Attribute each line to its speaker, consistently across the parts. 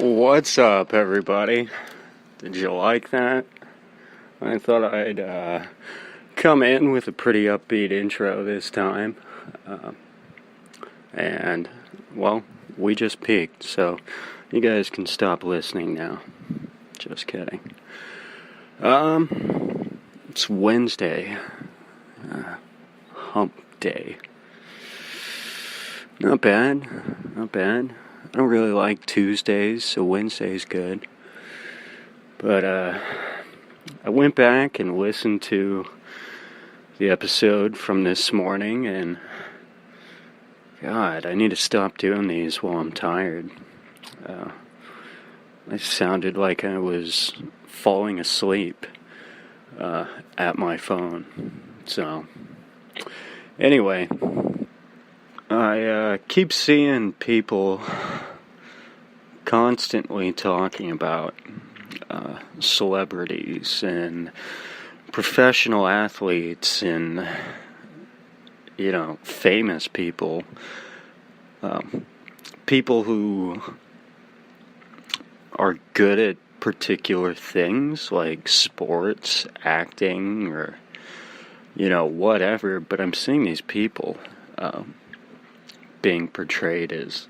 Speaker 1: What's up, everybody? Did you like that? I thought I'd come in with a pretty upbeat intro this time. And, well, we just peaked, so you guys can stop listening now. Just kidding. It's Wednesday. Hump day. Not bad. I don't really like Tuesdays, so Wednesday's good. But I went back and listened to the episode from this morning, and God, I need to stop doing these while I'm tired. I sounded like I was falling asleep at my phone. So, anyway, I keep seeing people constantly talking about celebrities and professional athletes and, famous people. People who are good at particular things like sports, acting, or, whatever. But I'm seeing these people being portrayed as,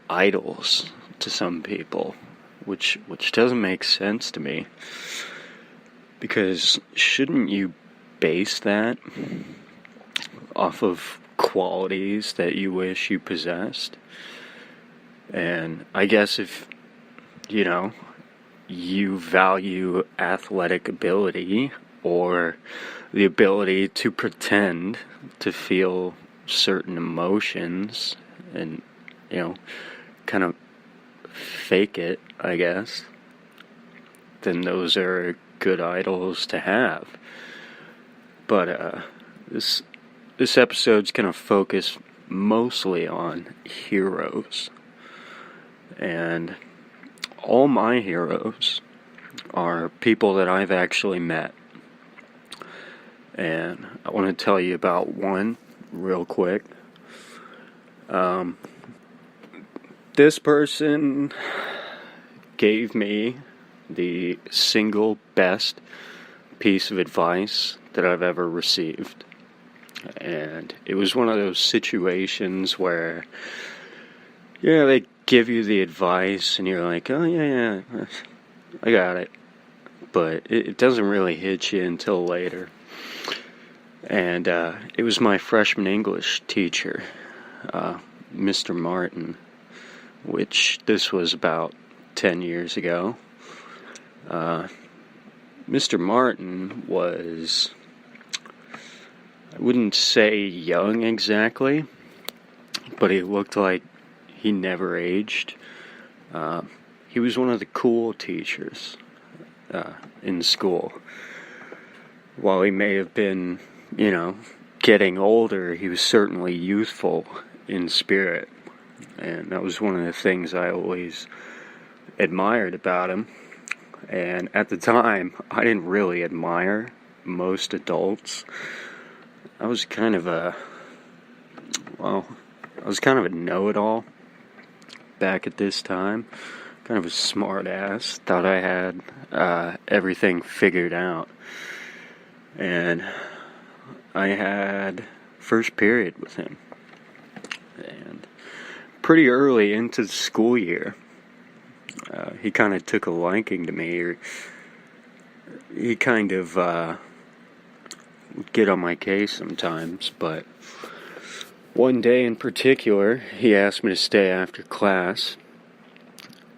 Speaker 1: idols to some people, which doesn't make sense to me. Because shouldn't you base that off of qualities that you wish you possessed? And I guess if, you value athletic ability or the ability to pretend to feel certain emotions and, kind of fake it, I guess, then those are good idols to have. But this episode's going to focus mostly on heroes. And all my heroes are people that I've actually met. And I want to tell you about one real quick. This person gave me the single best piece of advice that I've ever received. And it was one of those situations where, they give you the advice and you're like, oh yeah, I got it. But it doesn't really hit you until later. And it was my freshman English teacher, Mr. Martin, which this was about 10 years ago. Mr. Martin was, I wouldn't say young exactly, but he looked like he never aged. He was one of the cool teachers in school. While he may have been, getting older, he was certainly youthful in spirit. And that was one of the things I always admired about him. And at the time, I didn't really admire most adults. I was kind of a know-it-all back at this time. Kind of a smart ass. Thought I had everything figured out. And I had first period with him. And pretty early into the school year, he kind of took a liking to me, or he kind of would get on my case sometimes, but one day in particular, he asked me to stay after class,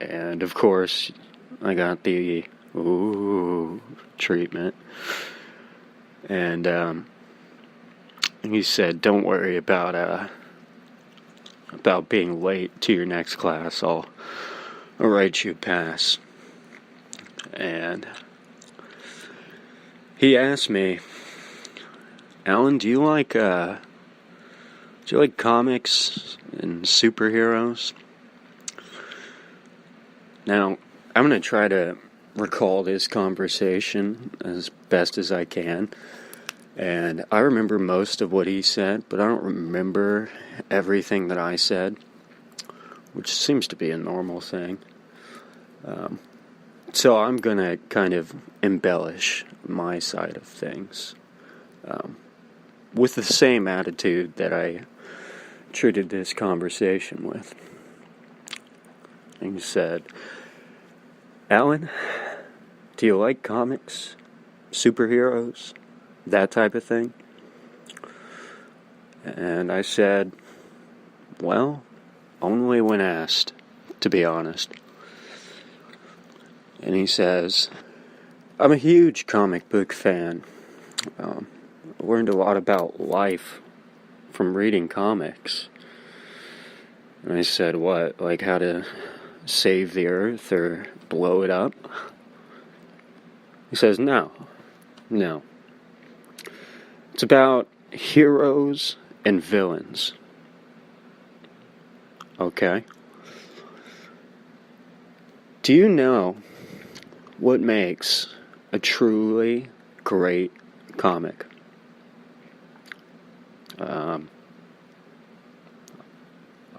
Speaker 1: and of course, I got the treatment, and he said, don't worry about being late to your next class, I'll write you a pass. And he asked me, Alan, do you like comics and superheroes? Now, I'm going to try to recall this conversation as best as I can. And I remember most of what he said, but I don't remember everything that I said. which seems to be a normal thing. So I'm going to kind of embellish my side of things with the same attitude that I treated this conversation with. And he said, Alan, do you like comics? Superheroes? That type of thing? And I said, well, only when asked, to be honest. And he says, I'm a huge comic book fan. I learned a lot about life from reading comics. And I said, what? Like how to save the earth or blow it up? He says, no. It's about heroes and villains. Okay. Do you know what makes a truly great comic?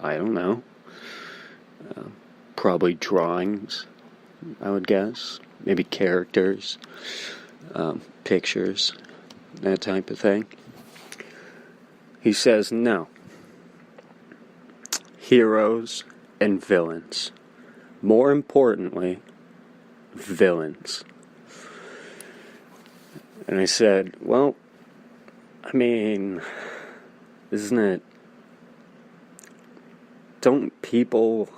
Speaker 1: I don't know. Probably drawings, I would guess. Maybe characters, pictures, that type of thing. He says no. Heroes and villains. More importantly, villains. And I said, well, I mean, isn't it... Don't people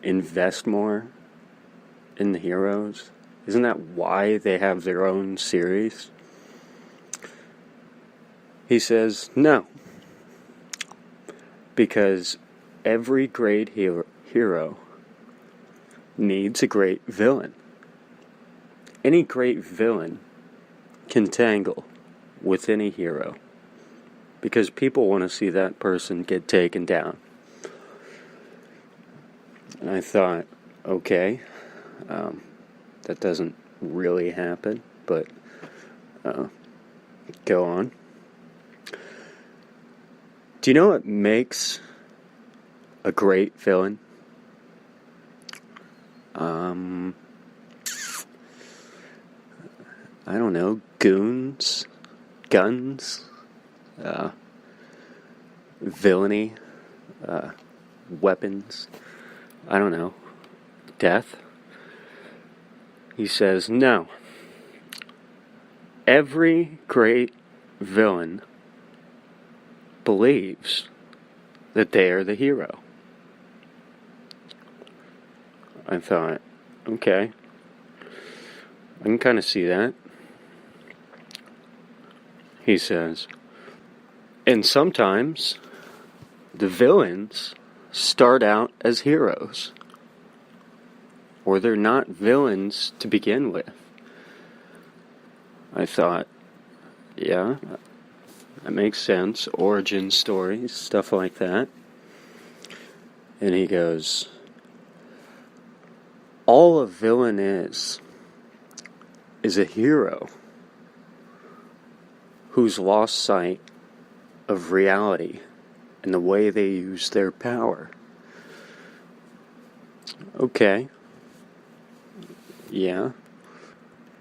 Speaker 1: invest more in the heroes? Isn't that why they have their own series? He says, no. Because every great hero needs a great villain. Any great villain can tangle with any hero. Because people want to see that person get taken down. And I thought, okay, that doesn't really happen, but go on. Do you know what makes a great villain? I don't know, goons, guns, villainy, weapons, I don't know, death? He says, no. Every great villain believes that they are the hero. I thought, okay, I can kind of see that. He says, and sometimes the villains start out as heroes. Or they're not villains to begin with. I thought, yeah, that makes sense. Origin stories, stuff like that. And he goes, all a villain is a hero who's lost sight of reality and the way they use their power. Okay. Yeah.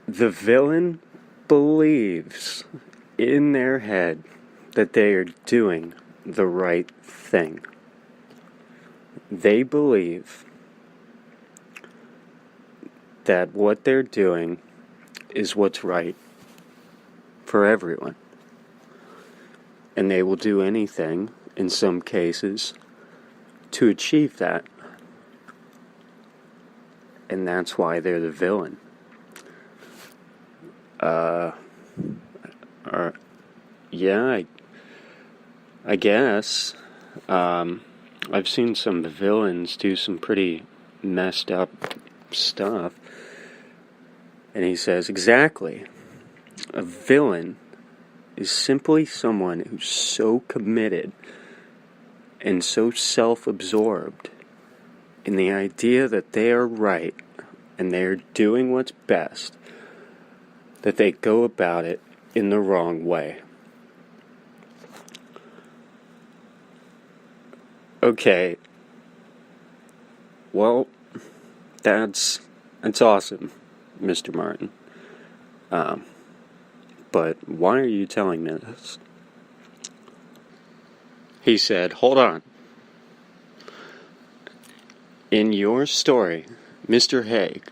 Speaker 1: The villain believes in their head that they are doing the right thing. They believe that what they're doing is what's right for everyone. And they will do anything, in some cases, to achieve that. And that's why they're the villain. Yeah, I guess. I've seen some villains do some pretty messed up stuff. And he says, exactly. A villain is simply someone who's so committed and so self-absorbed in the idea that they are right and they are doing what's best, that they go about it in the wrong way. Okay, well, that's awesome, Mr. Martin. But why are you telling me this? He said, hold on. In your story, Mr. Haig,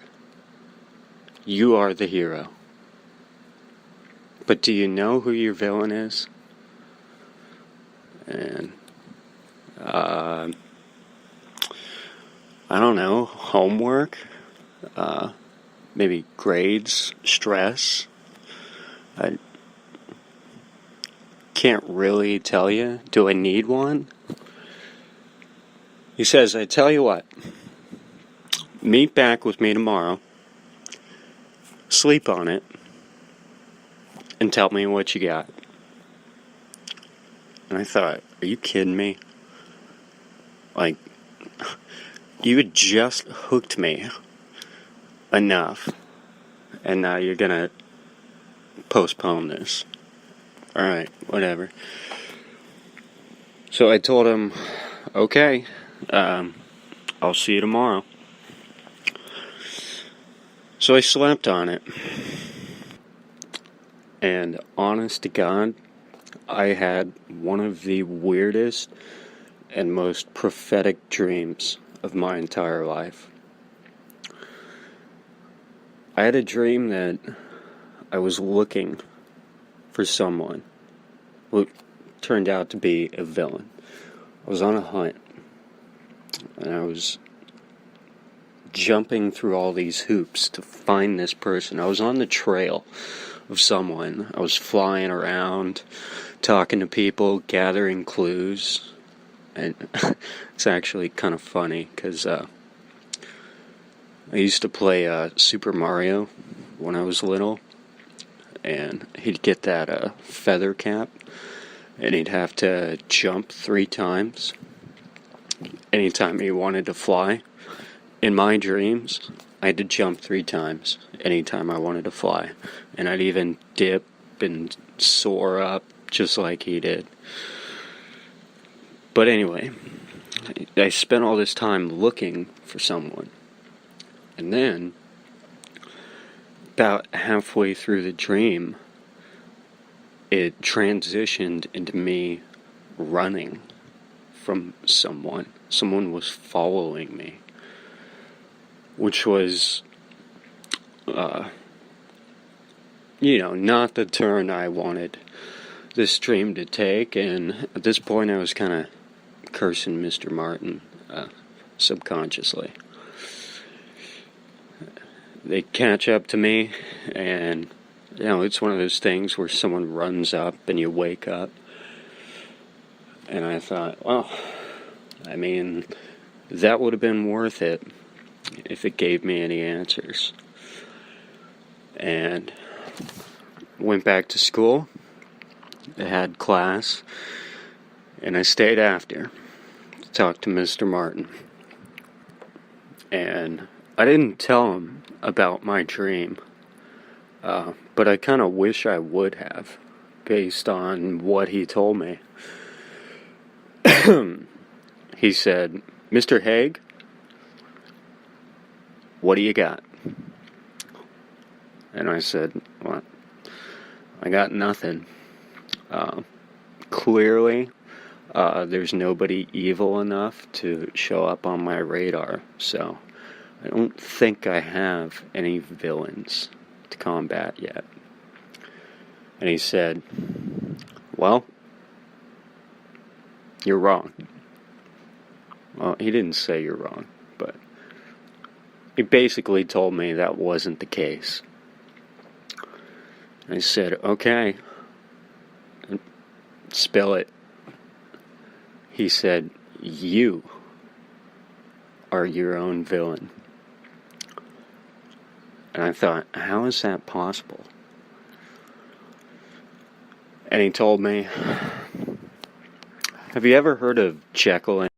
Speaker 1: you are the hero. But do you know who your villain is? And, I don't know, homework? Maybe grades, stress? I can't really tell you. Do I need one? He says, I tell you what. Meet back with me tomorrow. Sleep on it. And tell me what you got. And I thought, are you kidding me? Like, you had just hooked me enough. And now you're gonna postpone this. Alright, whatever. So I told him, okay, I'll see you tomorrow. So I slept on it. And honest to God, I had one of the weirdest and most prophetic dreams of my entire life. I had a dream that I was looking for someone who turned out to be a villain. I was on a hunt, and I was jumping through all these hoops to find this person. I was on the trail of someone. I was flying around, talking to people, gathering clues, and it's actually kind of funny, because I used to play Super Mario when I was little, and he'd get that feather cap, and he'd have to jump 3 times anytime he wanted to fly. In my dreams, I had to jump 3 times anytime I wanted to fly, and I'd even dip and soar up just like he did. But anyway, I spent all this time looking for someone. And then, about halfway through the dream, it transitioned into me running from someone. Someone was following me, which was, not the turn I wanted this dream to take. And at this point, I was kind of cursing Mr. Martin subconsciously. They catch up to me, and it's one of those things where someone runs up and you wake up. And I thought, well, that would have been worth it if it gave me any answers. And went back to school. I had class, and I stayed after to talk to Mr. Martin. And I didn't tell him about my dream, but I kind of wish I would have, based on what he told me. He said, Mr. Haig, what do you got? And I said, what? I got nothing. Clearly, there's nobody evil enough to show up on my radar, so I don't think I have any villains to combat yet. And he said, well, you're wrong. Well, he didn't say you're wrong, but he basically told me that wasn't the case. I said, okay, spill it. He said, you are your own villain. And I thought, how is that possible? And he told me, have you ever heard of Jekyll and